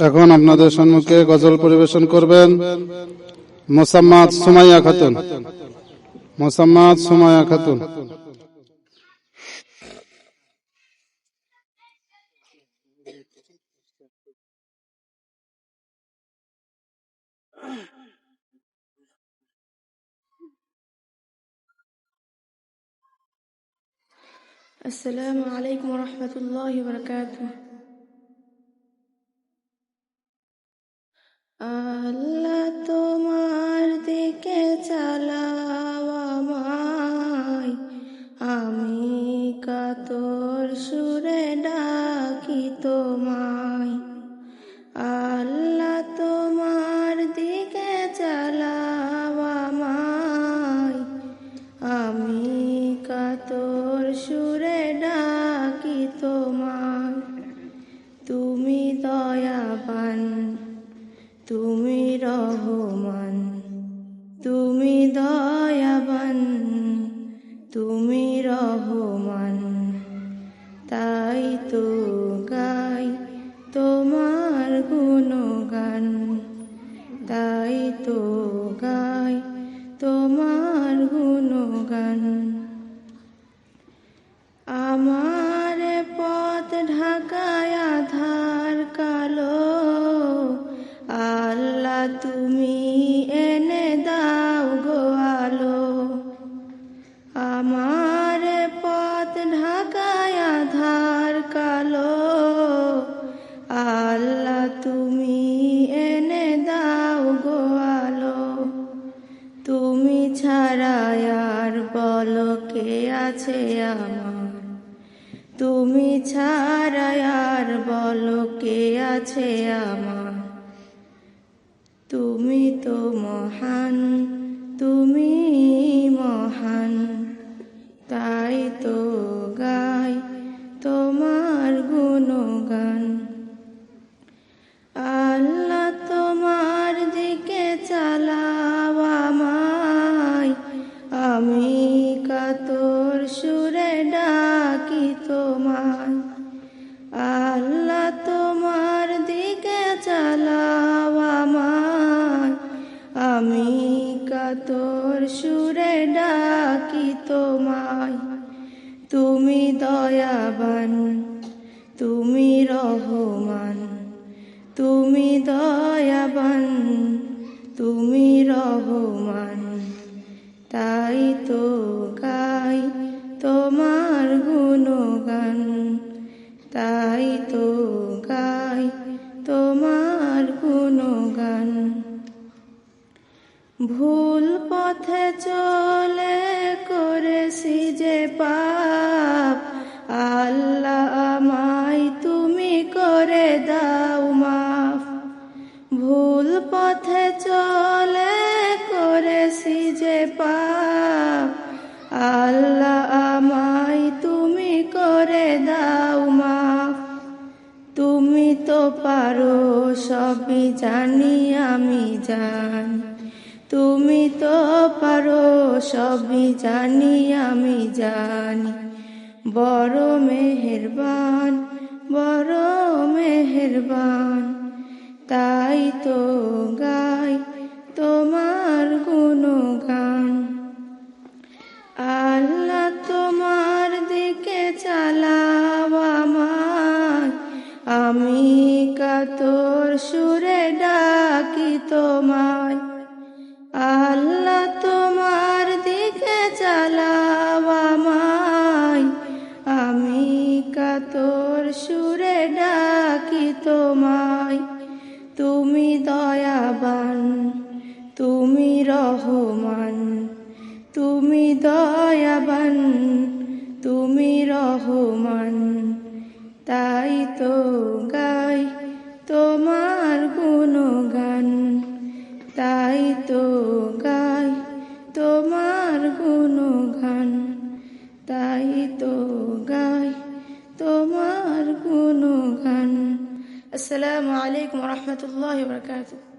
এখন আপনাদের সম্মুখে গজল পরিবেশন করবেন মোসাম্মদ সুমাইয়া খাতুন। মোসাম্মদ সুমাইয়া খাতুন। আসসালামু আলাইকুম ওয়া রাহমাতুল্লাহি ওয়া বারাকাতুহু। আল্লাহ তোমার দিকে চালাও আমায়, আমি কাতর সুরে ডাকি তোমায়। আল্লাহ তোমার দিকে চালাও আমায়, আমি কাতর সুরে ডাকি তোমায়। তুমি দয়াবান, তুমি রহমান, তুমি দয়াবান, তুমি রহমান, তাই তো গাই তোমার গুণগান, তাই তো গাই তোমার গুণগান। আমার পথ ঢাকায় আধার কালো, আল্লাহ তুমি এনে দাও গো আলো। আমার পথ ঢাকায় আধার কালো, আল্লাহ তুমি এনে দাও গো আলো। তুমি ছাড়া আর বলো কে আছে আমার, তুমি ছাড়া আর বলো কে আছে আমার। তুমি তো মহান, তুমি মহান, তাই তো গাই তোমার গুণগান। আল্লাহ তোমার দিকে চালাও আমায়, আমি কাতর সুরে ডাকি তোমায়। আল্লাহ তোমার দিকে চালাও আমায়, আমি কাতর সুরে ডাকি তোমায়। তুমি দয়াবান, তুমি রহমান, তুমি দয়াবান, তুমি রহমান, তাই তো গাই তোমার গুণগান, তাই তো গাই তোমার গুণগান। ভুল পথে চলে করেছি যে পাপ, আল্লাহ আমায় তুমি করে দাও মাফ। ভুল পথে চলে করেছি যে পাপ, আল্লাহ আমায় তুমি করে দাও মাফ। তুমি তো পারো সবই জানি আমি জানি, তুমি তো পারো সবই জানি আমি জানি। বড় মেহেরবান, বড় মেহেরবান, তাই তো গাই তোমার গুণগান। আল্লাহ তোমার দিকে চালাও আমায়, আমি কাতর সুরে ডাকি তোমায়। আল্লাহ তোমার দিকে চালাও আমায়, আমি কাতর সুরে ডাকি তোমায়। তুমি দয়াবান, তুমি রহমান, তুমি দয়াবান, তুমি রহমান, তাই তো গাই তোমার গুণগান, তাই তো গাই তোমার গুণগান, তাই তো গাই তোমার গুণগান। আসসালামু আলাইকুম ওয়া রাহমাতুল্লাহি ওয়া বারাকাতুহু।